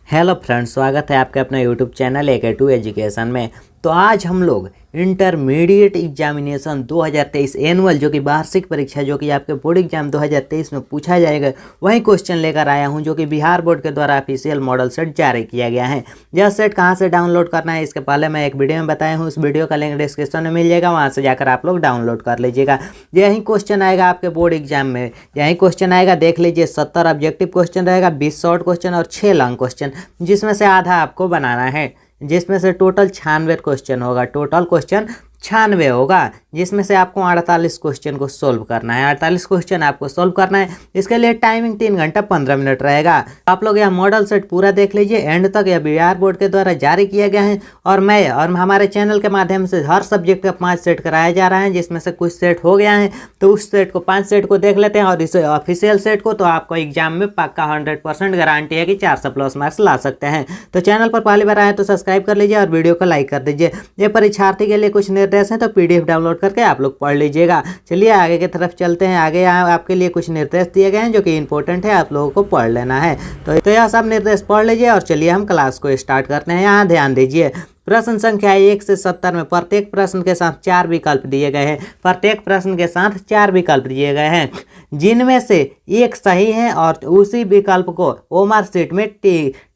Hello friends, स्वागत है आपके अपने यूट्यूब चैनल AK2 एजुकेशन में। तो आज हम लोग इंटरमीडिएट एग्जामिनेशन 2023 एनुअल जो कि वार्षिक परीक्षा जो कि आपके बोर्ड एग्जाम 2023 में पूछा जाएगा वही क्वेश्चन लेकर आया हूं, जो कि बिहार बोर्ड के द्वारा ऑफिशियल मॉडल सेट जारी किया गया है। यह सेट कहां से डाउनलोड करना है इसके पहले मैं एक वीडियो में बताया हूं, उस वीडियो का लिंक डिस्क्रिप्शन में मिल जाएगा, वहां से जाकर आप लोग डाउनलोड कर लीजिएगा। यही क्वेश्चन आएगा आपके बोर्ड एग्जाम में, यही क्वेश्चन आएगा, देख लीजिए। 70 ऑब्जेक्टिव क्वेश्चन रहेगा, 20 शॉर्ट क्वेश्चन और 6 लॉन्ग क्वेश्चन, जिसमें से आधा आपको बनाना है, जिसमें से टोटल 96 क्वेश्चन होगा। टोटल क्वेश्चन 96 होगा, जिसमें से आपको 48 क्वेश्चन को सोल्व करना है। 48 क्वेश्चन आपको सोल्व करना है। इसके लिए टाइमिंग 3 घंटा 15 मिनट रहेगा। आप लोग यह मॉडल सेट पूरा देख लीजिए एंड तक। यह बिहार बोर्ड के द्वारा जारी किया गया है और मैं और हमारे चैनल के माध्यम से हर सब्जेक्ट का 5 सेट कराया जा रहा है, जिसमें से कुछ सेट हो गया है। तो उस सेट को 5 सेट को देख लेते हैं और इस ऑफिशियल सेट को तो आपको एग्जाम में पक्का 100% गारंटी है कि 400+ मार्क्स ला सकते हैं। तो चैनल पर पहली बार आए तो सब्सक्राइब कर लीजिए और वीडियो को लाइक कर दीजिए। ये परीक्षार्थी के लिए कुछ निर्देश हैं, तो PDF डाउनलोड करके आप लोग पढ़ लीजिएगा। चलिए आगे की तरफ चलते हैं। आगे यहाँ आपके लिए कुछ निर्देश दिए गए हैं जो कि इंपॉर्टेंट है, आप लोगों को पढ़ लेना है। तो यह सब निर्देश पढ़ लीजिए और चलिए हम क्लास को स्टार्ट करते हैं। यहाँ ध्यान दीजिए, प्रश्न संख्या 1 से 70 में प्रत्येक प्रश्न के साथ 4 विकल्प दिए गए हैं। प्रत्येक प्रश्न के साथ 4 विकल्प दिए गए हैं, जिनमें से एक सही है और उसी विकल्प को ओमर शीट में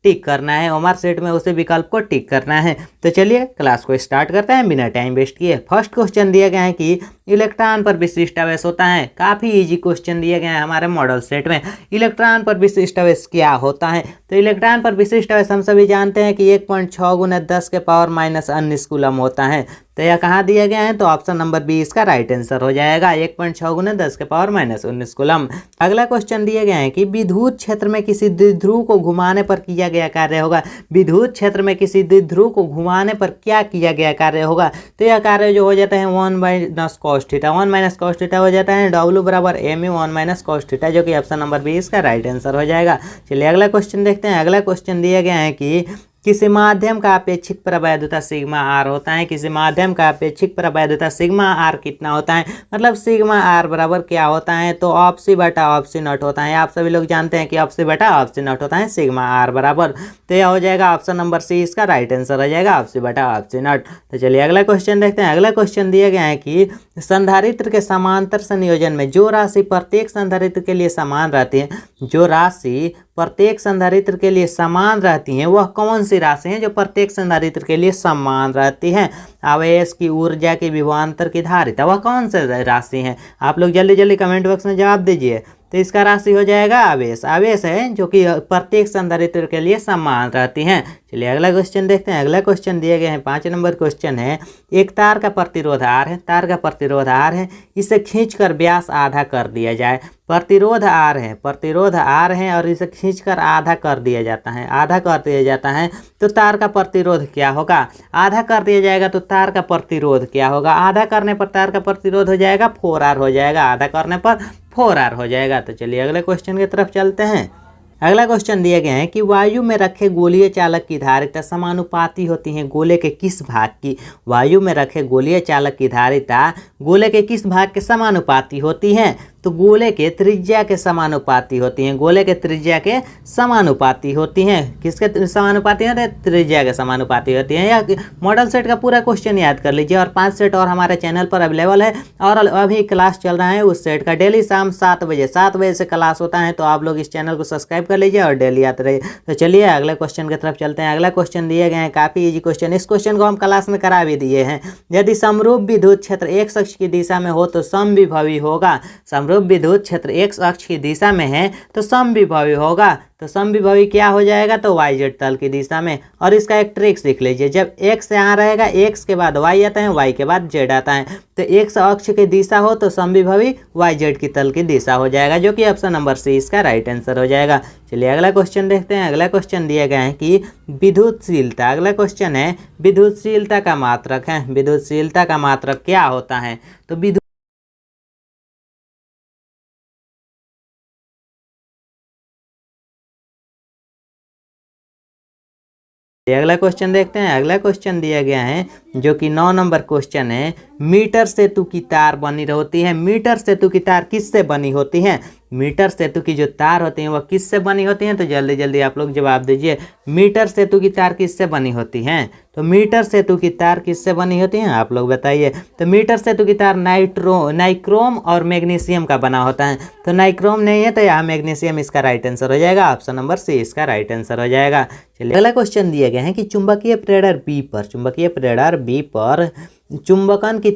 टिक करना है। ओमर शीट में उसी विकल्प को टिक करना है। तो चलिए क्लास को स्टार्ट करते हैं बिना टाइम वेस्ट किए। फर्स्ट क्वेश्चन दिए गए हैं कि इलेक्ट्रॉन पर विशिष्ट आवेश होता है। काफ़ी इजी क्वेश्चन दिए गए हैं हमारे मॉडल सेट में। इलेक्ट्रॉन पर विशिष्ट आवेश क्या होता है? तो इलेक्ट्रॉन पर विशिष्ट आवेश हम सभी जानते हैं कि 1.6 × 10⁻⁻19 कूलम होता है। तो यह कहाँ दिया गया है? तो ऑप्शन नंबर बी इसका राइट आंसर हो जाएगा, 1.6 × 10⁻⁻19 कूलम। अगला क्वेश्चन दिए गए हैं कि विद्युत क्षेत्र में किसी द्विध्रुव को घुमाने पर किया गया कार्य होगा। विद्युत क्षेत्र में किसी द्विध्रुव को घुमाने पर क्या किया गया कार्य होगा? तो यह कार्य जो हो जाता है 1 - cos θ, 1 - cos θ हो जाता है। W = mu 1 - cos θ, जो कि ऑप्शन नंबर बी इसका राइट आंसर हो जाएगा। चलिए अगला क्वेश्चन देखते हैं। अगला क्वेश्चन दिया गया है कि किसी माध्यम का अपेक्षिक प्रवैधता सिग्मा आर होता है। किसी माध्यम का अपेक्षिक प्रवैधता सिग्मा आर कितना होता है? मतलब सिग्मा आर बराबर क्या होता है? तो ऑफ C/ऑफ C0 होता है। आप सभी लोग जानते हैं कि ऑफ C/ऑफ C0 होता है सिग्मा आर बराबर। तो यह हो जाएगा ऑप्शन नंबर सी इसका राइट आंसर हो जाएगा, ऑफ C/ऑफ C0। तो चलिए अगला क्वेश्चन देखते हैं। अगला क्वेश्चन दिया गया है कि संधारित्र के समांतर संयोजन में जो राशि प्रत्येक संधारित्र के लिए समान रहती है, जो राशि प्रत्येक संधारित्र के लिए समान रहती हैं, वह कौन सी राशि हैं जो प्रत्येक संधारित्र के लिए समान रहती हैं? आवेश की ऊर्जा की विभवांतर की धारिता, वह कौन सी राशि हैं? आप लोग जल्दी जल्दी कमेंट बॉक्स में जवाब दीजिए। तो इसका राशि हो जाएगा आवेश। आवेश है जो कि प्रत्येक संधारित्र के लिए समान रहती हैं। चलिए अगला क्वेश्चन देखते हैं। अगला क्वेश्चन दिए गए हैं 5 नंबर क्वेश्चन है। एक तार का प्रतिरोध R है, तार का प्रतिरोध R है, इसे खींचकर व्यास आधा कर दिया जाए। प्रतिरोध R है, प्रतिरोध R है और इसे खींचकर आधा कर दिया जाता है, आधा कर दिया जाता है। तो तार का प्रतिरोध क्या होगा? आधा कर दिया जाएगा तो तार का प्रतिरोध क्या होगा? आधा करने पर तार का प्रतिरोध हो जाएगा 4R हो जाएगा, आधा करने पर 4R हो जाएगा। तो चलिए अगले क्वेश्चन की तरफ चलते हैं। अगला क्वेश्चन दिए गए हैं कि वायु में रखे गोलीय चालक की धारिता समानुपाती होती है गोले के किस भाग की? वायु में रखे गोलीय चालक की धारिता गोले के किस भाग के समानुपाती होती है? तो गोले के त्रिज्या के समानुपाती होती हैं। गोले के त्रिज्या के समानुपाती होती हैं। किसके समानुपाती होते हैं? त्रिज्या के समानुपाती होती हैं। या मॉडल सेट का पूरा क्वेश्चन याद कर लीजिए। और 5 सेट और हमारे चैनल पर अवेलेबल है और अभी क्लास चल रहा है उस सेट का। डेली शाम 7 बजे से क्लास होता है, तो आप लोग इस चैनल को सब्सक्राइब कर लीजिए और डेली आते रहिए। तो चलिए अगले क्वेश्चन की तरफ चलते हैं। अगला क्वेश्चन दिए गए हैं, काफ़ी ईजी क्वेश्चन। इस क्वेश्चन को हम क्लास में करा भी दिए हैं। यदि समरूप विद्युत क्षेत्र एक अक्ष की दिशा में हो तो समविभवी होगा। समरूप विद्युत क्षेत्र एक अक्ष की दिशा में है तो समविभवी होगा। तो समविभवी क्या हो जाएगा? तो YZ तल की दिशा में। और इसका एक ट्रिक सीख लीजिए। जब X यहाँ रहेगा, X के बाद Y आता है, Y के बाद Z आता है। तो X अक्ष की दिशा हो तो समविभवी YZ की तल की दिशा हो जाएगा, जो कि ऑप्शन नंबर सी इसका राइट आंसर हो जाएगा। चलिए अगला क्वेश्चन देखते हैं। अगला क्वेश्चन दिया गया है कि विद्युतशीलता। अगला क्वेश्चन है विद्युतशीलता का मात्रक है। विद्युतशीलता का मात्रक क्या होता है? तो अगला क्वेश्चन देखते हैं। अगला क्वेश्चन दिया गया है जो कि 9 नंबर क्वेश्चन है। मीटर सेतु की तार बनी होती है। मीटर सेतु की तार किससे बनी होती है? मीटर सेतु की जो तार होती हैं वह किससे बनी होती हैं? तो जल्दी जल्दी आप लोग जवाब दीजिए। मीटर सेतु की तार किससे बनी होती हैं? तो मीटर सेतु की तार किससे बनी होती हैं आप लोग बताइए। तो मीटर सेतु की तार नाइक्रोम और मैग्नीशियम का बना होता है। तो नाइक्रोम नहीं है तो यहाँ मैग्नीशियम इसका राइट आंसर हो जाएगा। ऑप्शन नंबर सी इसका राइट आंसर हो जाएगा। चलिए अगला क्वेश्चन दिए गए हैं कि चुंबकीय प्रेरण बी पर चुंबकन की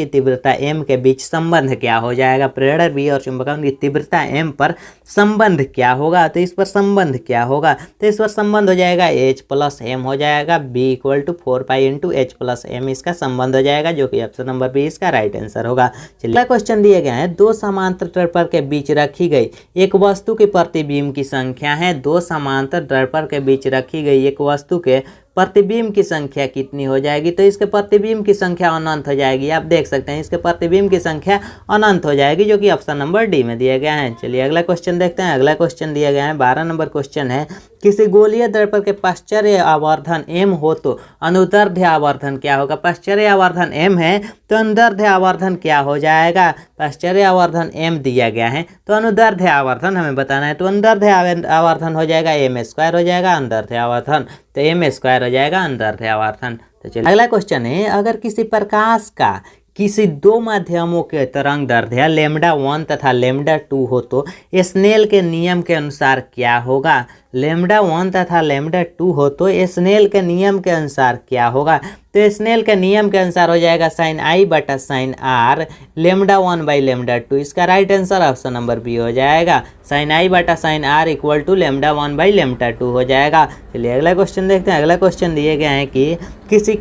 तीव्रता m के बीच संबंध क्या हो जाएगा? प्रेरण बी और चुंबकन की तीव्रता m पर संबंध क्या होगा? तो इस पर संबंध क्या होगा? तो इस पर संबंध हो जाएगा H प्लस एम हो जाएगा। B equal to 4 pi into H plus M इसका संबंध हो जाएगा, जो कि ऑप्शन नंबर बी इसका राइट आंसर होगा। चलिए क्वेश्चन दिए गए हैं, दो समांतर दर्पण के बीच रखी गई एक वस्तु के प्रतिबिंब की संख्या है। दो समांतर दर्पण के बीच रखी गई एक वस्तु के प्रतिबिंब की संख्या कितनी हो जाएगी? तो इसके प्रतिबिंब की संख्या अनंत हो जाएगी। आप देख सकते हैं इसके प्रतिबिंब की संख्या अनंत हो जाएगी, जो कि ऑप्शन नंबर डी में दिया गया है। चलिए अगला क्वेश्चन देखते हैं। अगला क्वेश्चन दिया गया है 12 नंबर क्वेश्चन है, किसी गोलीय दर्पण के पाश्चर्य आवर्धन m हो तो अनुदैर्ध्य आवर्धन क्या होगा? पाश्चर्य आवर्धन m है तो अनुदैर्ध्य आवर्धन क्या हो जाएगा? पाश्चर्य आवर्धन m दिया गया है तो अनुदैर्ध्य आवर्धन हमें बताना है। तो अनुदैर्ध्य आवर्धन हो जाएगा m स्क्वायर हो जाएगा अनुदैर्ध्य आवर्धन, तो m स्क्वायर हो जाएगा अनुदैर्ध्य आवर्धन। तो चलिए अगला क्वेश्चन है, अगर किसी प्रकाश का किसी दो माध्यमों के तरंग दैर्ध्य λ1 तथा λ2 हो तो स्नेल के नियम के अनुसार क्या होगा? λ1 तथा λ2 हो तो स्नेल के नियम के अनुसार क्या होगा? तो स्नेल के नियम के अनुसार हो जाएगा साइन आई बटा साइन आर λ1 बाई λ2। इसका right answer option number B हो जाएगा। साइन आई बटा sine r equal to λ1 by λ2 हो जाएगा। चलिए अगला क्वेश्चन देखते हैं। अगला क्वेश्चन दिए गए हैं कि किसी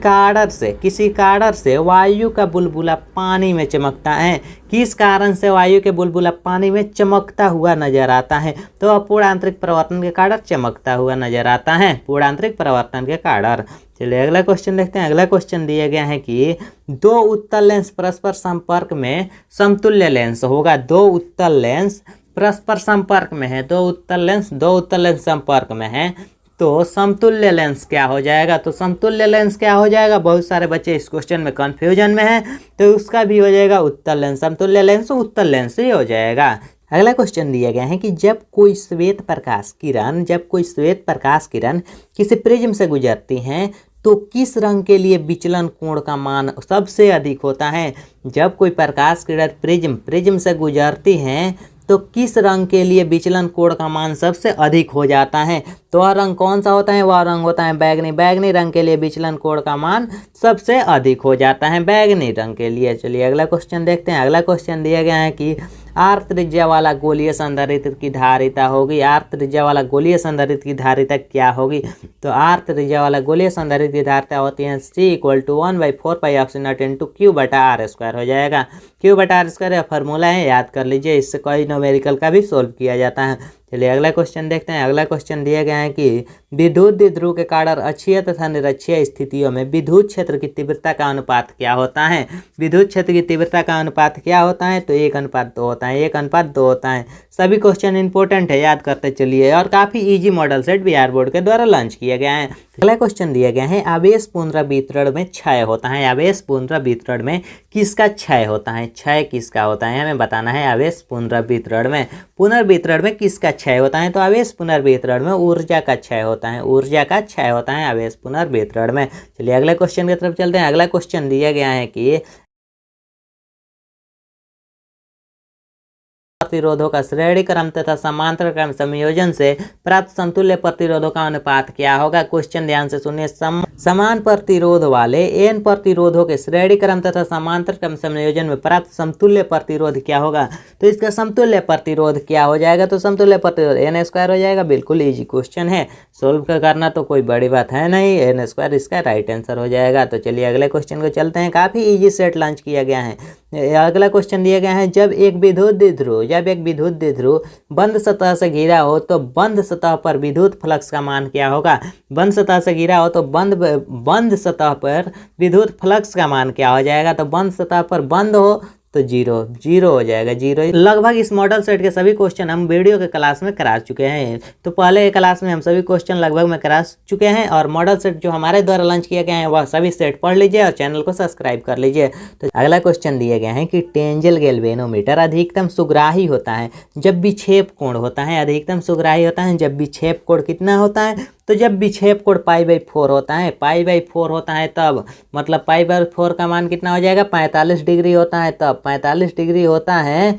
काडर से वायु का बुलबुला पानी में चमकता है। किस कारण से वायु के बुलबुला पानी में चमकता हुआ नजर आता है? तो अपूर्ण आंतरिक परिवर्तन के कारण चमकता हुआ नजर आता है, पूर्ण आंतरिक परिवर्तन के कारण। चलिए अगला क्वेश्चन देखते हैं। अगला क्वेश्चन दिया गया है कि दो उत्तल लेंस परस्पर संपर्क में समतुल्य लेंस होगा। दो उत्तल लेंस परस्पर संपर्क में है, दो उत्तल लेंस संपर्क में है तो समतुल्य लेंस क्या हो जाएगा? तो समतुल्य लेंस क्या हो जाएगा? बहुत सारे बच्चे इस क्वेश्चन में कंफ्यूजन में हैं, तो उसका भी हो जाएगा उत्तल लेंस। समतुल्य लेंस उत्तल लेंस ही हो जाएगा। अगला क्वेश्चन दिया गया है कि जब कोई श्वेत प्रकाश किरण किसी प्रिज्म से गुजरती हैं तो किस रंग के लिए विचलन कोण का मान सबसे अधिक होता है? जब कोई प्रकाश किरण प्रिज्म से गुजरती हैं तो किस रंग के लिए विचलन कोण का मान सबसे अधिक हो जाता है? तो वह रंग कौन सा होता है? वह रंग होता है बैगनी। बैगनी रंग के लिए विचलन कोण का मान सबसे अधिक हो जाता है बैगनी रंग के लिए। चलिए अगला क्वेश्चन देखते हैं। अगला क्वेश्चन दिया गया है कि आर त्रिज्या वाला गोलीय संधारित्र की धारिता होगी। आर त्रिज्या वाला गोलीय संधारित्र की धारिता क्या होगी? तो आर त्रिज्या वाला गोलीय संधारित्र की धारिता होती है C equal to 1/4 pi option into Q बटा आर स्क्वायर हो जाएगा। Q बटा आर स्क्वायर फार्मूला है, याद कर लीजिए। इससे कोई न्यूमेरिकल का भी सोल्व किया जाता है। चलिए अगला क्वेश्चन देखते हैं। अगला क्वेश्चन दिया गया है कि विद्युत द्विध्रुव के कारण अक्षीय तथा निरक्षीय स्थितियों में विद्युत क्षेत्र की तीव्रता का अनुपात क्या होता है? विद्युत क्षेत्र की तीव्रता का अनुपात क्या होता है? तो 1:2 होता है, 1:2 होता है। सभी क्वेश्चन इंपॉर्टेंट है, याद करते चलिए, और काफ़ी easy model set Bihar board के द्वारा लॉन्च किया गया है। अगला क्वेश्चन दिया गया है, आवेश पुनरावितरण में क्षय होता है। आवेश पुनरावितरण में किसका क्षय होता है? क्षय किसका होता है हमें बताना है। आवेश पुनर्वितरण में किसका क्षय होता है? तो आवेश पुनर्वितरण में ऊर्जा का क्षय होता है, ऊर्जा का क्षय होता है आवेश पुनर्वितरण में। चलिए अगले क्वेश्चन की तरफ चलते हैं। अगला क्वेश्चन दिया गया है कि प्रतिरोधों का श्रेणी क्रम तथा समांतर क्रम संयोजन से प्राप्त समतुल्य प्रतिरोधों का अनुपात क्या होगा? क्वेश्चन ध्यान से सुनिए। समान प्रतिरोध वाले n प्रतिरोधों के श्रेणी क्रम तथा समांतर क्रम संयोजन में प्राप्त समतुल्य प्रतिरोध क्या होगा? तो इसका समतुल्य प्रतिरोध क्या हो जाएगा? तो समतुल्य प्रतिरोध n स्क्वायर हो जाएगा। बिल्कुल इजी क्वेश्चन है, सोल्व करना तो कोई बड़ी बात है नहीं, n स्क्वायर इसका राइट आंसर हो जाएगा। तो चलिए अगले क्वेश्चन को चलते हैं। काफी इजी सेट लॉन्च किया गया है। अगला क्वेश्चन दिया गया है, जब एक विद्युत द्विध्रुव बंद सतह से घिरा हो तो बंद सतह पर विद्युत फ्लक्स का मान क्या होगा? बंद सतह से घिरा हो तो बंद सतह पर विद्युत फ्लक्स का मान क्या हो जाएगा? तो बंद सतह पर बंद हो तो जीरो जीरो हो जाएगा, जीरो। लगभग इस मॉडल सेट के सभी क्वेश्चन हम वीडियो के क्लास में करा चुके हैं। तो पहले क्लास में हम सभी क्वेश्चन लगभग में करा चुके हैं और मॉडल सेट जो हमारे द्वारा लॉन्च किया गया है वह सभी सेट पढ़ लीजिए और चैनल को सब्सक्राइब कर लीजिए। तो अगला क्वेश्चन दिए गए हैं कि टेंजेंट गैल्वेनोमीटर अधिकतम सुग्राही होता है जब विक्षेप कोण होता है। अधिकतम सुग्राही होता है जब विक्षेप कोण कितना होता है, तो जब विक्षेप कोण π/4 होता है। π/4 होता है तब, मतलब π/4 का मान कितना हो जाएगा, 45 डिग्री होता है तब, 45 डिग्री होता है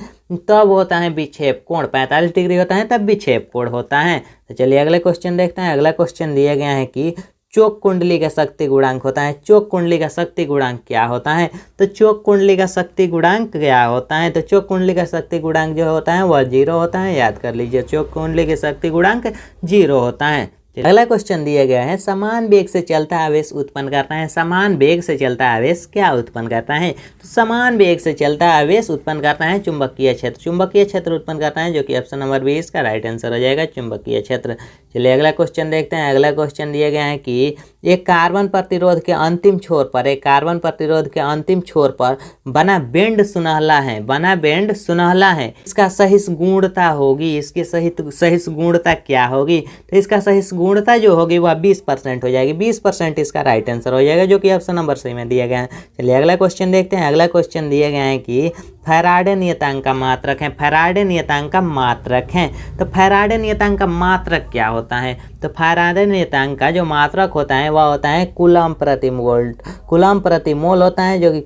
तब होता है विक्षेप कोण, 45 डिग्री होता है तब विक्षेप कोण होता है। तो चलिए अगले क्वेश्चन देखते हैं। अगला क्वेश्चन दिया गया है कि चोक कुंडली का शक्ति गुणांक होता है। चोक कुंडली का शक्ति गुणांक क्या होता है, तो चोक कुंडली का शक्ति गुणांक क्या होता है, तो चोक कुंडली का शक्ति गुणांक जो होता है वह 0 होता है। याद कर लीजिए, चोक कुंडली के शक्ति गुणांक 0 होता है। अगला क्वेश्चन दिया गया है समान वेग से चलता आवेश उत्पन्न करता है। समान वेग से चलता आवेश क्या उत्पन्न करता है, तो समान वेग से चलता आवेश उत्पन्न करता है चुंबकीय क्षेत्र। चुंबकीय क्षेत्र उत्पन्न करता है, जो कि ऑप्शन नंबर 20 का राइट आंसर हो जाएगा, चुंबकीय क्षेत्र। चलिए अगला क्वेश्चन देखते हैं। अगला क्वेश्चन दिया गया है कि एक कार्बन प्रतिरोध के अंतिम छोर पर, एक कार्बन प्रतिरोध के अंतिम छोर पर बना बेंड सुनहला है, बना बेंड सुनहला है। इसका सहिष्णुता होगी, इसकी सहिष्णुता क्या होगी, तो इसका सहिष्णुता जो होगी वह 20% हो जाएगी। 20% इसका राइट आंसर हो जाएगा, जो कि ऑप्शन नंबर सी में दिया गया है। चलिए अगला क्वेश्चन देखते हैं। अगला क्वेश्चन दिया गया है कि फैराडे नियतांक का मात्रक है। फैराडे नियतांक का मात्रक है, तो फैराडे नियतांक का मात्रक क्या होता है, तो फैराडे नियतांक का जो मात्रक होता है वह होता है कूलम प्रति मोल, कूलम प्रति मोल होता है, जो कि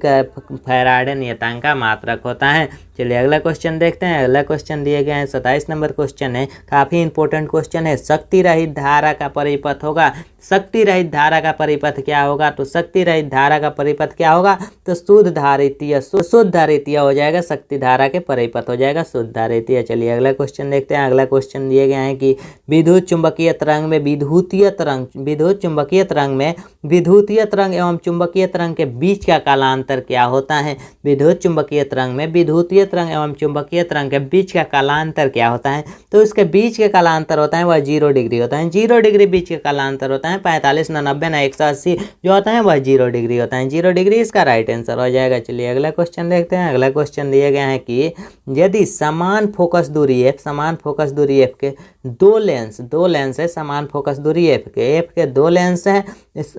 फैराडे नियतांक का मात्रक होता है। चलिए अगला क्वेश्चन देखते हैं। अगला क्वेश्चन दिए गए हैं 27 नंबर क्वेश्चन है, काफ़ी इंपॉर्टेंट क्वेश्चन है। शक्ति रहित धारा का परिपथ होगा। शक्ति रहित धारा का परिपथ क्या होगा, तो शक्ति रहित धारा का परिपथ क्या होगा, तो शुद्ध धारितीय, शुद्ध धारितीय हो जाएगा, शक्ति धारा के परिपथ हो जाएगा शुद्ध धारितीय। चलिए अगला क्वेश्चन देखते हैं। अगला क्वेश्चन दिए गए हैं कि विद्युत चुंबकीय तरंग में विद्युतीय तरंग, विद्युत चुंबकीय तरंग में विद्युतीय तरंग एवं चुंबकीय तरंग के बीच का कालांतर क्या होता है। विद्युत चुंबकीय तरंग में विद्युतीय तरंग एवं चुंबकीय तरंग के बीच का कालांतर क्या होता है, तो इसके बीच के कालांतर होता है वह 0 डिग्री होता है। 0 डिग्री बीच के कालांतर होता है। 45 ना 90 ना 180 जो होता है वह 0 डिग्री होता है। 0 डिग्री इसका राइट आंसर हो जाएगा। चलिए अगला क्वेश्चन देखते हैं। अगला क्वेश्चन दिया गया है कि यदि समान फोकस दूरी f, समान फोकस दूरी f के दो लेंस है, समान फोकस दूरी f के 2 लेंस है,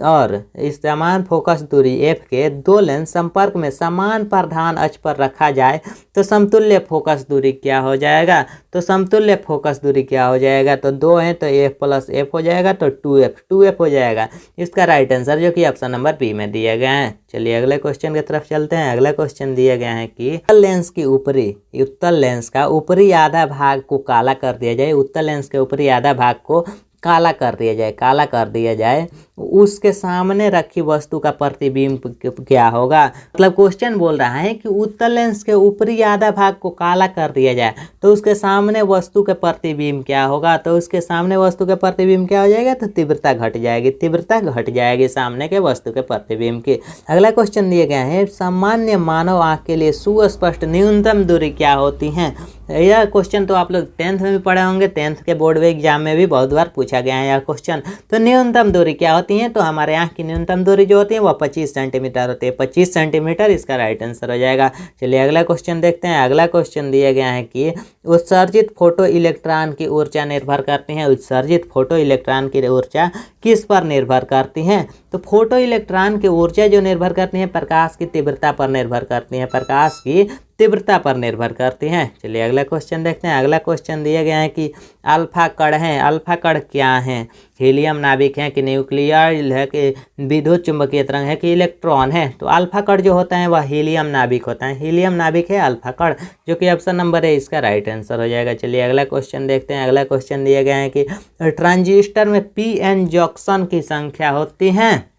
और इस समान फोकस दूरी f के 2 लेंस संपर्क में समान प्रधान अक्ष पर रखा जाए तो समतुल्य फोकस दूरी क्या हो जाएगा, तो समतुल्य फोकस दूरी क्या हो जाएगा, तो 2 है तो f प्लस f हो जाएगा, तो 2f हो जाएगा इसका राइट आंसर, जो कि ऑप्शन नंबर बी में दिया गया है। चलिए अगले क्वेश्चन की तरफ चलते हैं। अगला क्वेश्चन दिया गया है कि उत्तल लेंस की ऊपरी, उत्तल लेंस का ऊपरी आधा भाग को काला कर दिया जाए, उत्तल लेंस के ऊपरी आधा भाग को काला कर दिया जाए, काला कर दिया जाए, उसके सामने रखी वस्तु का प्रतिबिंब क्या होगा। मतलब क्वेश्चन बोल रहा है कि उत्तल लेंस के ऊपरी आधा भाग को काला कर दिया जाए तो उसके सामने वस्तु के प्रतिबिंब क्या होगा, तो उसके सामने वस्तु के प्रतिबिंब क्या हो जाएगा, तो तीव्रता घट जाएगी, तीव्रता घट जाएगी सामने के वस्तु के प्रतिबिंब की। अगला क्वेश्चन दिया गया है सामान्य मानव आँख के लिए सुस्पष्ट न्यूनतम दूरी क्या होती है। यह क्वेश्चन तो आप लोग 10th में भी पढ़े होंगे, 10th के बोर्ड एग्जाम में भी बहुत बार पूछा गया है यह क्वेश्चन। तो न्यूनतम दूरी क्या होती है, तो हमारे आँख की न्यूनतम दूरी जो होती है वह 25 सेंटीमीटर होती है, 25 सेंटीमीटर इसका राइट आंसर हो जाएगा। चलिए अगला क्वेश्चन देखते हैं। अगला क्वेश्चन दिया गया है कि उत्सर्जित फोटो इलेक्ट्रॉन की ऊर्जा निर्भर करती है, उत्सर्जित फोटो इलेक्ट्रॉन की ऊर्जा किस पर निर्भर करती हैं, तो फोटो इलेक्ट्रॉन की ऊर्जा जो निर्भर करती है प्रकाश की तीव्रता पर निर्भर करती है, प्रकाश की तीव्रता पर निर्भर करती हैं। चलिए अगला क्वेश्चन देखते हैं। अगला क्वेश्चन दिया गया है कि अल्फा कण है, अल्फा कण क्या है, हीलियम नाभिक है कि न्यूक्लियर है कि विद्युत चुंबकीय तरंग है कि इलेक्ट्रॉन है, तो अल्फा कण जो होता है वह हीलियम नाभिक होता है, हीलियम नाभिक है अल्फा कण, जो कि ऑप्शन नंबर है इसका राइट आंसर हो जाएगा। चलिए अगला क्वेश्चन देखते हैं। अगला क्वेश्चन दिया गया है कि ट्रांजिस्टर में पीएन जंक्शन की संख्या होती है,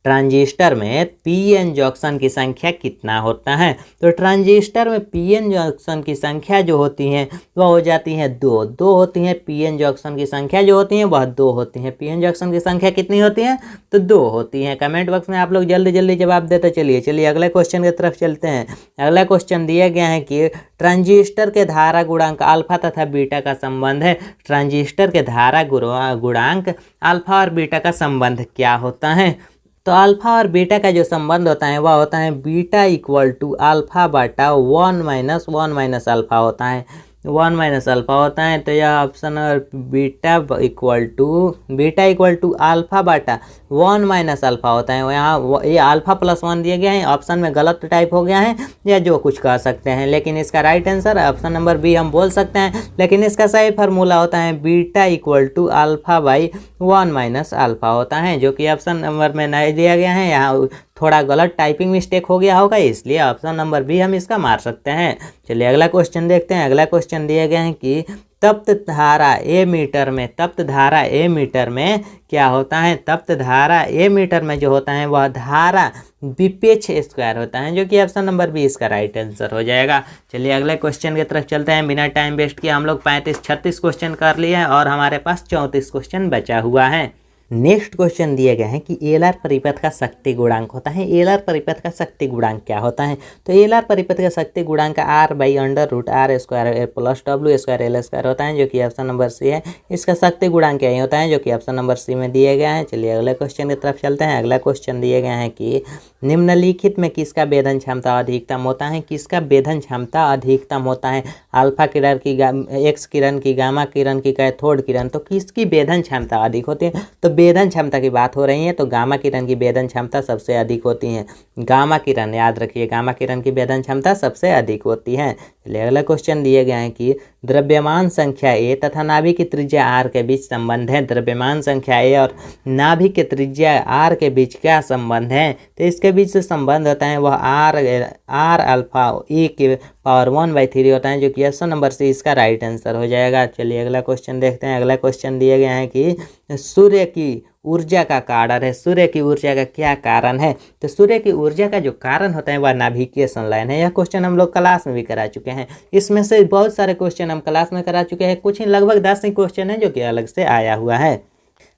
ट्रांजिस्टर में पीएन जंक्शन की संख्या कितना होता है, तो ट्रांजिस्टर में पीएन जंक्शन की संख्या जो होती है वह हो जाती है 2 होती है, पीएन जंक्शन की संख्या जो होती है वह 2 होती है। पीएन जंक्शन की संख्या कितनी होती है, तो 2 होती है। कमेंट बॉक्स में आप लोग जल्दी जल्दी जवाब देते चलिए अगले क्वेश्चन की तरफ चलते हैं। अगला क्वेश्चन दिया गया है कि ट्रांजिस्टर के धारा गुणांक अल्फा तथा बीटा का संबंध है, ट्रांजिस्टर के धारा गुणांक अल्फा और बीटा का संबंध क्या होता है, तो अल्फा और बीटा का जो संबंध होता है वह होता है बीटा इक्वल टू अल्फा बाटा 1 - 1 - अल्फा होता है, 1 - अल्फा होता है। तो यह ऑप्शन और बीटा इक्वल टू अल्फा बाटा 1 - अल्फा होता है। यहाँ ये अल्फा प्लस 1 दिया गया है, ऑप्शन में गलत टाइप हो गया है या जो कुछ कह सकते हैं, लेकिन इसका right answer option number B हम बोल सकते हैं। लेकिन इसका सही फार्मूला होता है beta equal to alpha by 1 - alpha होता है, जो कि ऑप्शन नंबर में नहीं दिया गया है। यहाँ थोड़ा गलत टाइपिंग मिस्टेक हो गया होगा, इसलिए ऑप्शन नंबर बी हम इसका मार सकते हैं। चलिए अगला क्वेश्चन देखते हैं। अगला क्वेश्चन दिया गया है कि तप्त धारा ए मीटर में क्या होता है। तप्त धारा ए मीटर में जो होता है वह धारा विपेक्ष स्क्वायर होता है, जो कि ऑप्शन नंबर बी इसका राइट आंसर हो जाएगा। चलिए अगले क्वेश्चन की तरफ चलते हैं। बिना टाइम वेस्ट किए हम लोग 35-36 क्वेश्चन कर लिए हैं और हमारे पास 34 क्वेश्चन बचा हुआ है। नेक्स्ट क्वेश्चन दिया गया है कि एलआर परिपथ का शक्ति गुणांक होता है। एलआर परिपथ का शक्ति गुणांक क्या होता है। तो एलआर परिपथ का शक्ति गुणांक R/√R² प्लस W² L² होता है, जो कि ऑप्शन नंबर सी है। इसका शक्ति गुणांक यही होता है, जो कि ऑप्शन नंबर सी में दिया गया है। चलिए अगले क्वेश्चन की तरफ चलते हैं। अगला क्वेश्चन दिया गया है कि निम्नलिखित में किसका भेदन क्षमता अधिकतम होता है। किसका भेदन क्षमता अधिकतम होता है। अल्फा किरण की, एक्स किरण की, गामा किरण की, कैथोड किरण, तो किसकी भेदन क्षमता अधिक होती है। तो भेदन क्षमता की बात हो रही है तो गामा किरण की भेदन क्षमता सबसे अधिक होती है। गामा किरण याद रखिए, गामा किरण की भेदन क्षमता सबसे अधिक होती है। चलिए अगला क्वेश्चन दिए गए हैं कि द्रव्यमान संख्या ए तथा नाभिक की त्रिज्या आर के बीच संबंध है। द्रव्यमान संख्या ए और नाभिक की त्रिज्या आर के बीच क्या संबंध है। तो इसके बीच से संबंध होता है वह आर अल्फा e के पावर 1/3 होता है, जो कि ऑप्शन नंबर सी इसका राइट आंसर हो जाएगा। चलिए अगला क्वेश्चन देखते हैं। अगला क्वेश्चन दिया गया है कि सूर्य की ऊर्जा का कारण है। सूर्य की ऊर्जा का क्या कारण है। तो सूर्य की ऊर्जा का जो कारण होता है वह नाभिकीय संलयन है। यह क्वेश्चन हम लोग क्लास में भी करा चुके हैं। इसमें से बहुत सारे क्वेश्चन हम क्लास में करा चुके हैं, कुछ ही लगभग 10 ही क्वेश्चन है जो कि अलग से आया हुआ है।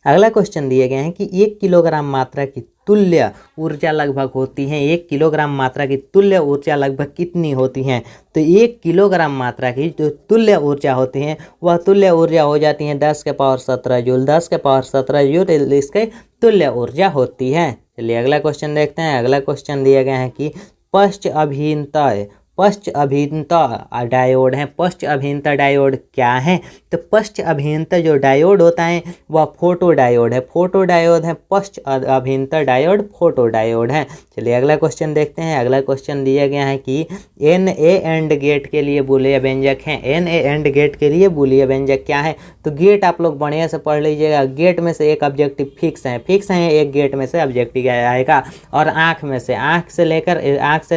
अगला क्वेश्चन दिए गए हैं कि 1 किलोग्राम मात्रा की तुल्य ऊर्जा लगभग होती है। 1 किलोग्राम मात्रा की तुल्य ऊर्जा लगभग कितनी होती है। तो 1 किलोग्राम मात्रा की जो तुल्य ऊर्जा होती है वह तुल्य ऊर्जा हो जाती है 10 के पावर 17 जूल। 10 के पावर 17 जूल इसकी तुल्य ऊर्जा होती है। चलिए अगला क्वेश्चन देखते हैं। अगला क्वेश्चन दिया गया है कि पश्च अभिन्नता डायोड है। पश्च अभिन्नता डायोड क्या है। तो पश्च अभिन्नता जो डायोड होता है वह फोटो डायोड है। फोटो डायोड है पश्च अभिन्नता डायोड फोटो डायोड है। चलिए अगला क्वेश्चन देखते हैं। अगला क्वेश्चन दिया गया है कि NA एंड गेट के लिए बूलियन व्यंजक है। NA एंड गेट के लिए बूलियन व्यंजक क्या है। तो गेट आप लोग बढ़िया से पढ़ लीजिएगा। गेट में से एक ऑब्जेक्टिव फिक्स है, एक गेट में से ऑब्जेक्टिव आएगा और आँख से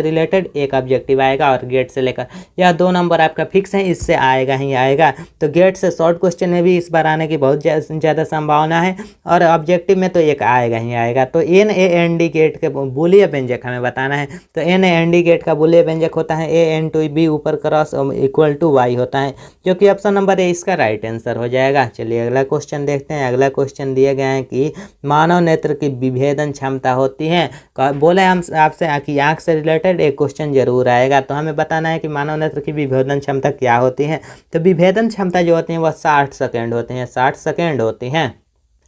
रिलेटेड एक ऑब्जेक्टिव आएगा और गेट से लेकर यह 2 नंबर आपका फिक्स है, इससे आएगा ही आएगा। तो गेट से शॉर्ट क्वेश्चन में भी इस बार आने की बहुत ज़्यादा संभावना है और ऑब्जेक्टिव में तो एक आएगा ही आएगा। तो NAND गेट के बूलियन व्यंजक हमें बताना है। तो NAND गेट का बूलियन व्यंजक होता है A/B ऊपर क्रॉस इक्वल टू Y होता है, जो कि ऑप्शन नंबर ए इसका राइट आंसर हो जाएगा। चलिए अगला क्वेश्चन देखते हैं। अगला क्वेश्चन दिया गया है कि मानव नेत्र की विभेदन क्षमता होती है। बोले हम आपसे कि आँख से रिलेटेड एक क्वेश्चन जरूर आएगा, तो हमें बताना है कि मानव नेत्र की विभेदन क्षमता क्या होती है। तो विभेदन क्षमता जो होती है वह 60 सेकेंड होती हैं, 60 सेकेंड होती हैं।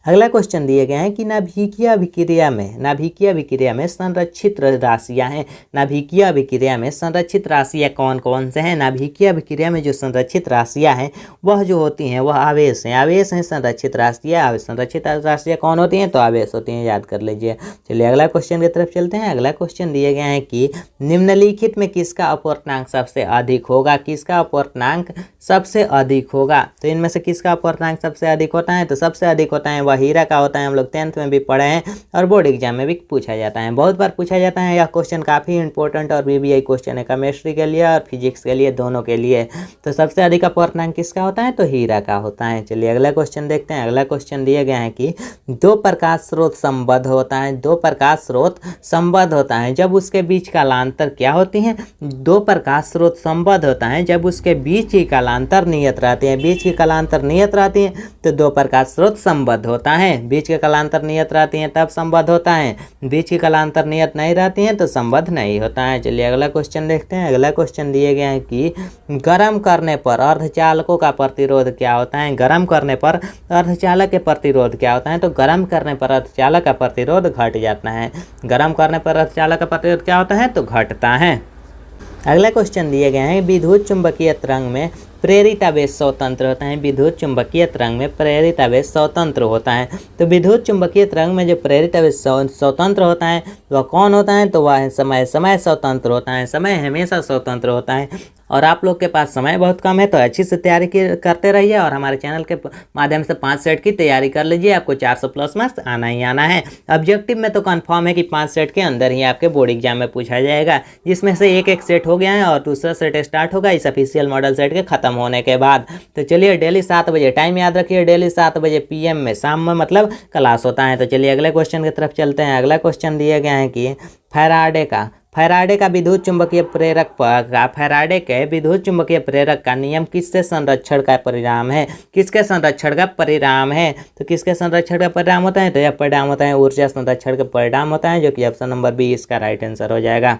अगला क्वेश्चन दिए गए हैं कि नाभिकीय अभिक्रिया में संरक्षित राशियां हैं। नाभिकीय अभिक्रिया में संरक्षित राशियां कौन कौन से हैं। नाभिकीय अभिक्रिया में जो संरक्षित राशियां हैं वह जो होती हैं वह आवेश हैं। आवेश हैं संरक्षित राशियां। संरक्षित राशियां कौन होती हैं। तो आवेश होती हैं, याद कर लीजिए। चलिए अगला क्वेश्चन की तरफ चलते हैं। अगला क्वेश्चन दिए गए हैं कि निम्नलिखित में किसका अपवर्तनांक सबसे अधिक होगा। किसका अपवर्तनांक सबसे अधिक होगा। तो इनमें से किसका अपवर्तनांक सबसे अधिक होता है। तो सबसे अधिक होता है वह हीरा का होता है। हम लोग 10th में भी पढ़े हैं और बोर्ड एग्जाम में भी पूछा जाता है, बहुत बार पूछा जाता है। यह क्वेश्चन काफ़ी इंपॉर्टेंट और BBI क्वेश्चन है, केमिस्ट्री के लिए और फिजिक्स के लिए, दोनों के लिए। तो सबसे अधिक अपवर्तनांक किसका होता है। तो हीरा का होता है। चलिए अगला क्वेश्चन देखते हैं। अगला क्वेश्चन दिया गया है कि 2 प्रकाश स्रोत संबद्ध होता है। 2 प्रकाश स्रोत संबद्ध होता है जब उसके बीच कालांतर क्या होती है। 2 प्रकाश स्रोत संबद्ध होता है जब उसके बीच की कालांतर नियत रहती है। बीच की कालांतर नियत रहती है तो 2 प्रकाश स्रोत संबद्ध होता है। होता है। बीच के कालांतर नियत रहती हैं तब संबद्ध होता है, बीच की कालांतर नियत नहीं रहती हैं तो संबद्ध नहीं होता है। चलिए अगला क्वेश्चन देखते हैं। अगला क्वेश्चन दिए गए हैं कि गर्म करने पर अर्धचालकों का प्रतिरोध क्या होता है। गर्म करने पर अर्धचालक के प्रतिरोध क्या होता है, तो गर्म करने पर अर्धचालक का प्रतिरोध घट जाता है। गर्म करने पर अर्धचालक का प्रतिरोध क्या होता है, तो घटता है। अगला क्वेश्चन दिए गए हैं विद्युत चुंबकीय तरंग में प्रेरित आवेश स्वतंत्र होता है। विद्युत चुंबकीय तरंग में प्रेरित आवेश स्वतंत्र होता है। तो विद्युत चुंबकीय तरंग में जो प्रेरित आवेश स्वतंत्र होता है वह कौन होता है, तो वह समय स्वतंत्र होता है। समय हमेशा स्वतंत्र होता है। और आप लोग के पास समय बहुत कम है तो अच्छी से तैयारी करते रहिए और हमारे चैनल के माध्यम से 5 सेट की तैयारी कर लीजिए। आपको 400 प्लस मार्क्स आना ही आना है। ऑब्जेक्टिव में तो कंफर्म है कि 5 सेट के अंदर ही आपके बोर्ड एग्जाम में पूछा जाएगा, जिसमें से एक सेट हो गया है और दूसरा सेट स्टार्ट होगा इस ऑफिशियल मॉडल सेट के खत्म होने के बाद। तो चलिए डेली 7 बजे, टाइम याद रखिए, डेली 7 बजे PM में, शाम में मतलब क्लास होता है। तो चलिए अगले क्वेश्चन की तरफ चलते हैं। अगला क्वेश्चन दिए गए हैं कि फैराडे का विद्युत चुंबकीय प्रेरक फैराडे के विद्युत चुंबकीय प्रेरक का नियम किससे संरक्षण का परिणाम है। किसके संरक्षण का परिणाम है, तो किसके संरक्षण का परिणाम होता है, तो यह परिणाम होता है ऊर्जा संरक्षण का परिणाम होता है, जो कि ऑप्शन नंबर बी इसका राइट आंसर हो जाएगा।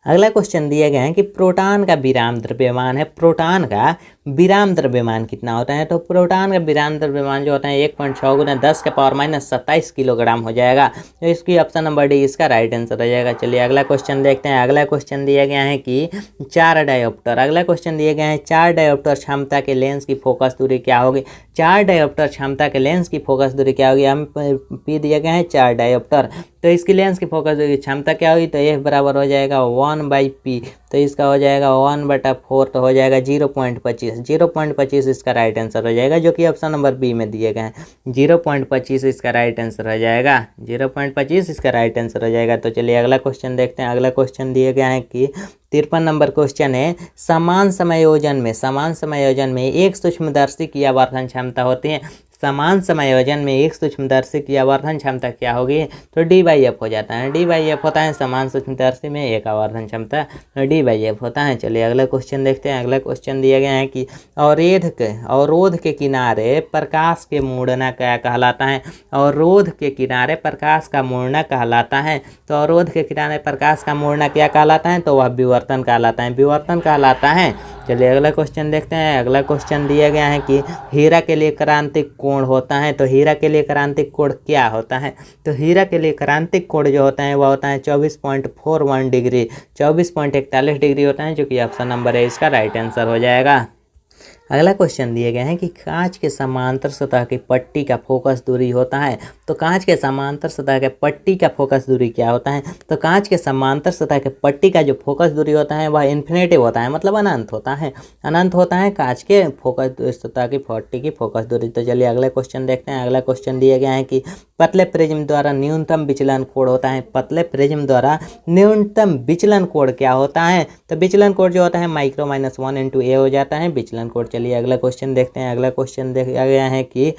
अगला क्वेश्चन दिए गए हैं कि प्रोटॉन का विराम द्रव्यमान है। प्रोटॉन का विराम द्रव्यमान कितना होता है, तो प्रोटॉन का विराम द्रव्यमान जो होता है 1.6 × 10⁻27 किलोग्राम हो जाएगा। तो इसकी ऑप्शन नंबर डी इसका राइट आंसर हो जाएगा। चलिए अगला क्वेश्चन देखते हैं। अगला क्वेश्चन दिया गया है कि 4 डायोप्टर। अगला क्वेश्चन दिए गए हैं 4 डायोप्टर क्षमता के लेंस की फोकस दूरी क्या होगी। 4 डायोप्टर क्षमता के लेंस की फोकस दूरी क्या होगी। हम पी दिए गए हैं 4 डायोप्टर, तो इसकी लेंस की फोकस दूरी क्षमता क्या होगी, तो F बराबर हो जाएगा 1/P, तो इसका हो जाएगा 1/4, तो हो जाएगा 0.25 इसका राइट आंसर हो जाएगा, जो कि ऑप्शन नंबर बी में दिए गए हैं। 0.25 इसका राइट आंसर हो जाएगा। 0.25 इसका राइट आंसर हो जाएगा। तो चलिए अगला क्वेश्चन देखते हैं। अगला क्वेश्चन दिए गए हैं कि 53 नंबर क्वेश्चन है समान समायोजन में एक सूक्ष्मदर्शी की आवर्धन क्षमता होती है। समान समायोजन में एक सूक्ष्मदर्शी की आवर्धन क्षमता क्या होगी, तो D/F हो जाता है। D/F होता है समान सूक्ष्मदर्शी में एक आवर्धन क्षमता, D/F होता है। चलिए अगला क्वेश्चन देखते हैं। अगला क्वेश्चन दिया गया है कि अवरोध के किनारे प्रकाश के मुड़ना क्या कहलाता है। अवरोध के किनारे प्रकाश का मुड़ना कहलाता है। तो अवरोध के किनारे प्रकाश का मुड़ना क्या कहलाता है, तो वह विवर्तन कहलाता है। विवर्तन कहलाता है। चलिए अगला क्वेश्चन देखते हैं। अगला क्वेश्चन दिया गया है कि हीरा के लिए क्रांतिक कोण होता है। तो हीरा के लिए क्रांतिक कोण क्या होता है, तो हीरा के लिए क्रांतिक कोण जो होता है वह होता है 24.41 डिग्री, 24.41 डिग्री होता है, जो कि ऑप्शन नंबर है इसका राइट आंसर हो जाएगा। अगला क्वेश्चन दिए गए हैं कि कांच के समांतर सतह की पट्टी का फोकस दूरी होता है। तो कांच के समांतर सतह के पट्टी का फोकस दूरी क्या होता है, तो कांच के समांतर सतह के पट्टी का जो फोकस दूरी होता है वह इन्फिनेटिव होता है, मतलब अनंत होता है। अनंत होता है कांच के फोकस सतह की पट्टी की फोकस दूरी। तो चलिए अगला क्वेश्चन देखते हैं। अगला क्वेश्चन दिए गए हैं कि पतले प्रिज्म द्वारा न्यूनतम विचलन कोण होता है। पतले प्रिज्म द्वारा न्यूनतम विचलन कोण क्या होता है, तो विचलन कोण जो होता है माइक्रो -1 × A हो जाता है विचलन कोण। चलिए अगला क्वेश्चन देखते हैं। अगला क्वेश्चन दिया गया है कि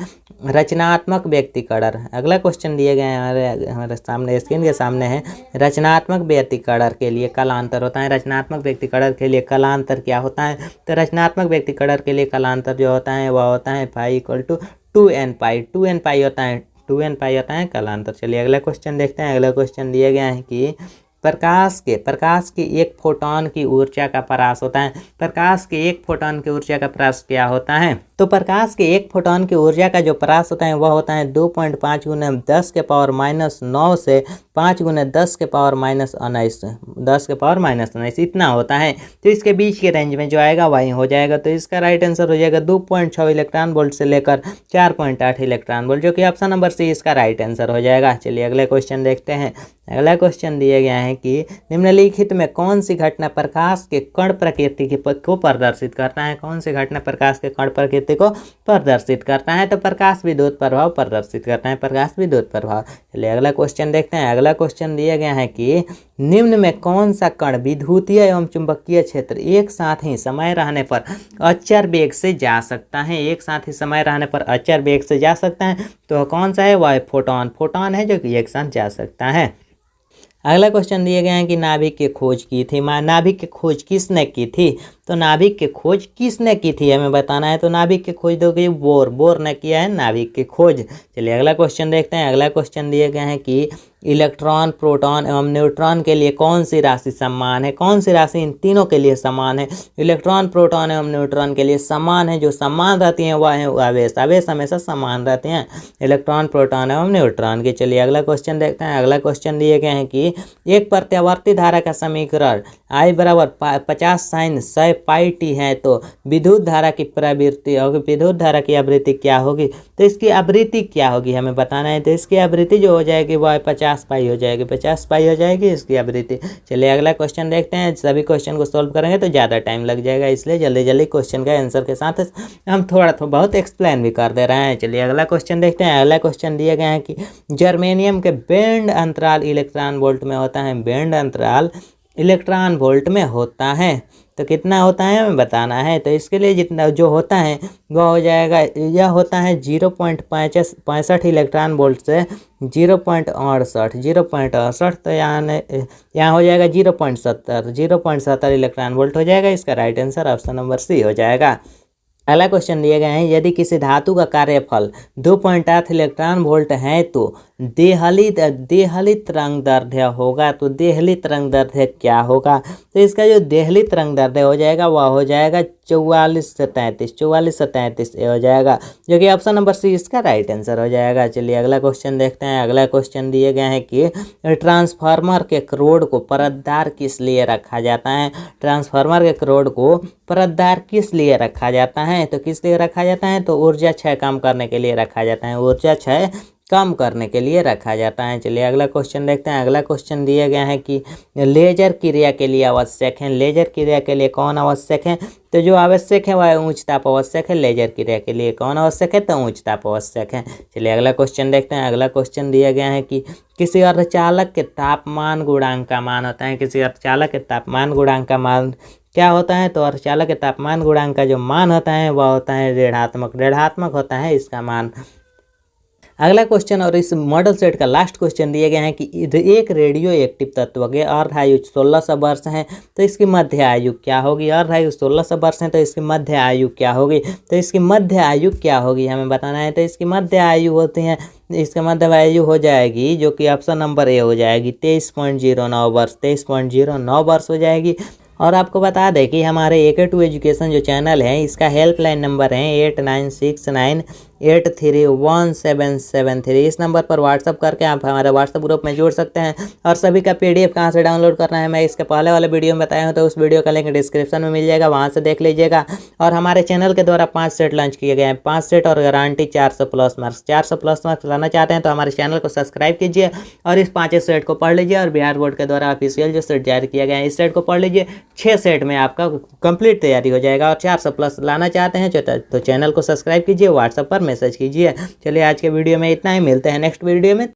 रचनात्मक व्यक्तिकरण। अगला क्वेश्चन दिए गए हैं हमारे सामने, स्क्रीन के सामने है। रचनात्मक व्यक्तिकरण के लिए कालांतर होता है। रचनात्मक व्यक्तिकरण के लिए कालांतर क्या होता है, तो रचनात्मक व्यक्तिकरण के लिए कालांतर जो होता है वह होता है π = 2nπ। 2nπ होता है, 2nπ होता है कालांतर। चलिए अगला क्वेश्चन देखते हैं। अगला क्वेश्चन दिया गया है कि प्रकाश के एक फोटोन की ऊर्जा का परास होता है। प्रकाश के एक फोटोन की ऊर्जा का परास क्या होता है, तो प्रकाश के एक फोटोन की ऊर्जा का जो परास होता है वह होता है 2.5 × 10⁻⁹ से 5 × 10⁻⁹ इतना होता है। तो इसके बीच के रेंज में जो आएगा वही हो जाएगा। तो इसका राइट आंसर हो जाएगा 2.6 इलेक्ट्रॉन वोल्ट से लेकर 4.8 इलेक्ट्रॉन वोल्ट, जो कि ऑप्शन नंबर सी इसका राइट आंसर हो जाएगा। चलिए अगले क्वेश्चन देखते हैं। अगला क्वेश्चन दिया गया है कि निम्नलिखित में कौन सी घटना प्रकाश के कण प्रकृति को प्रदर्शित करता है। कौन सी घटना प्रकाश के कण प्रकृति को प्रदर्शित करता है, तो प्रकाश विद्युत प्रभाव प्रदर्शित करता है। प्रकाश विद्युत प्रभाव। चलिए अगला क्वेश्चन देखते हैं। अगला क्वेश्चन दिया गया है कि निम्न में कौन सा कण विद्युतीय एवं चुंबकीय क्षेत्र एक साथ ही समय रहने पर अचर वेग से जा सकता है। एक साथ ही समय रहने पर अचर वेग से जा सकता है, तो कौन सा है, वह फोटोन है, जो कि एक साथ जा सकता है। अगला क्वेश्चन दिए गए हैं कि नाभिक की खोज की थी। नाभिक की खोज किसने की थी, तो नाभिक की खोज किसने की थी हमें बताना है। तो नाभिक की खोज दोगे बोर ने किया है नाभिक की खोज। चलिए अगला क्वेश्चन देखते हैं। अगला क्वेश्चन दिए गए हैं कि इलेक्ट्रॉन, प्रोटॉन एवं न्यूट्रॉन के लिए कौन सी राशि समान है। कौन सी राशि इन तीनों के लिए समान है। इलेक्ट्रॉन, प्रोटॉन एवं न्यूट्रॉन के लिए समान है, जो समान रहती हैं वह है आवेश। आवेश हमेशा समान रहते हैं इलेक्ट्रॉन, प्रोटॉन एवं न्यूट्रॉन के। चलिए अगला क्वेश्चन देखते हैं। अगला क्वेश्चन दिए गए हैं कि एक प्रत्यावर्ती धारा का समीकरण I बराबर 50 sin 100 पाई टी है, तो विद्युत धारा की प्रवृत्ति और विद्युत धारा की आवृत्ति क्या होगी। तो इसकी आवृत्ति क्या होगी हमें बताना है। तो इसकी आवृत्ति जो हो जाएगी वह 50 पाई हो जाएगी, 50 पाई हो जाएगी इसकी आवृत्ति। चलिए अगला क्वेश्चन देखते हैं। सभी क्वेश्चन को सॉल्व करेंगे तो ज़्यादा टाइम लग जाएगा, इसलिए जल्दी जल्दी क्वेश्चन का आंसर के साथ हम थोड़ा बहुत एक्सप्लेन भी कर दे रहे हैं। चलिए अगला क्वेश्चन देखते हैं। अगला क्वेश्चन दिए गए हैं कि जर्मेनियम के बैंड अंतराल इलेक्ट्रॉन वोल्ट में होता है। बैंड अंतराल इलेक्ट्रॉन वोल्ट में होता है, तो कितना होता है हमें बताना है। तो इसके लिए जितना जो होता है वह हो जाएगा, यह होता है 0.65 इलेक्ट्रॉन वोल्ट से 0.68। तो यहाँ हो जाएगा 0.70 इलेक्ट्रॉन वोल्ट हो जाएगा। इसका right answer option number C हो जाएगा। अगला क्वेश्चन दिए गए हैं, यदि किसी धातु का कार्यफल 2.8 इलेक्ट्रॉन वोल्ट है तो देहली तरंगदैर्ध्य होगा। तो देहली तरंगदैर्ध्य क्या होगा। तो इसका जो देहली तरंगदैर्ध्य हो जाएगा वह हो जाएगा 44 से 33 हो जाएगा, जो कि ऑप्शन नंबर सी इसका राइट आंसर हो जाएगा। चलिए अगला क्वेश्चन देखते हैं। अगला क्वेश्चन दिए गए हैं कि ट्रांसफार्मर के रोड को परतदार किस लिए रखा जाता है। ट्रांसफार्मर के रोड को परतदार किस लिए रखा जाता है। तो किस लिए रखा जाता है। तो ऊर्जा क्षय कम करने के लिए रखा जाता है, ऊर्जा क्षय कम करने के लिए रखा जाता है। चलिए अगला क्वेश्चन देखते हैं। अगला क्वेश्चन दिया गया है कि लेजर क्रिया के लिए आवश्यक है। लेजर क्रिया के लिए कौन आवश्यक है। तो जो आवश्यक है वह उच्च ताप आवश्यक है। लेजर क्रिया के लिए कौन आवश्यक है। तो उच्च ताप आवश्यक है। चलिए अगला क्वेश्चन देखते हैं। अगला क्वेश्चन दिया गया है कि किसी अर्धचालक के तापमान गुणांक का मान होता है। किसी अर्धचालक के तापमान गुणांक का मान क्या होता है। तो अर्धचालक के तापमान गुणांक का जो मान होता है वह होता है ऋणात्मक होता है इसका मान। अगला क्वेश्चन और इस मॉडल सेट का लास्ट क्वेश्चन दिए गए हैं कि एक रेडियो एक्टिव तत्व के अर्ध आयु 1600 वर्ष है, तो इसकी मध्य आयु क्या होगी। अर्ध आयु 1600 वर्ष है तो इसकी मध्य आयु क्या होगी। तो इसकी मध्य आयु क्या होगी हमें बताना है। तो इसकी मध्य आयु होती है, इसका मध्य आयु हो जाएगी जो कि ऑप्शन नंबर ए हो जाएगी 23.09 वर्ष। 23.09 वर्ष हो जाएगी। और आपको बता दें कि हमारे AK2 एजुकेशन जो चैनल है इसका हेल्पलाइन नंबर है 8969831773। इस नंबर पर व्हाट्सअप करके आप हमारे व्हाट्सअप ग्रुप में जुड़ सकते हैं। और सभी का PDF कहाँ से डाउनलोड करना है मैं इसके पहले वाले वीडियो में बताया हूँ, तो उस वीडियो का लिंक डिस्क्रिप्शन में मिल जाएगा, वहाँ से देख लीजिएगा। और हमारे चैनल के द्वारा 5 सेट लॉन्च किए गए हैं, 5 सेट और guarantee 400 plus marks. 400 plus marks लाना चाहते हैं तो हमारे चैनल को सब्सक्राइब कीजिए और इस 5 सेट को पढ़ लीजिए। और बिहार बोर्ड के द्वारा ऑफिशियल जो सेट जारी किया गया है इस सेट को पढ़ लीजिए। 6 सेट में आपका कंप्लीट तैयारी हो जाएगा। और 400 प्लस लाना चाहते हैं तो चैनल को सब्सक्राइब कीजिए, व्हाट्सएप पर मैसेज कीजिए। चलिए आज के वीडियो में इतना ही, मिलते हैं नेक्स्ट वीडियो में।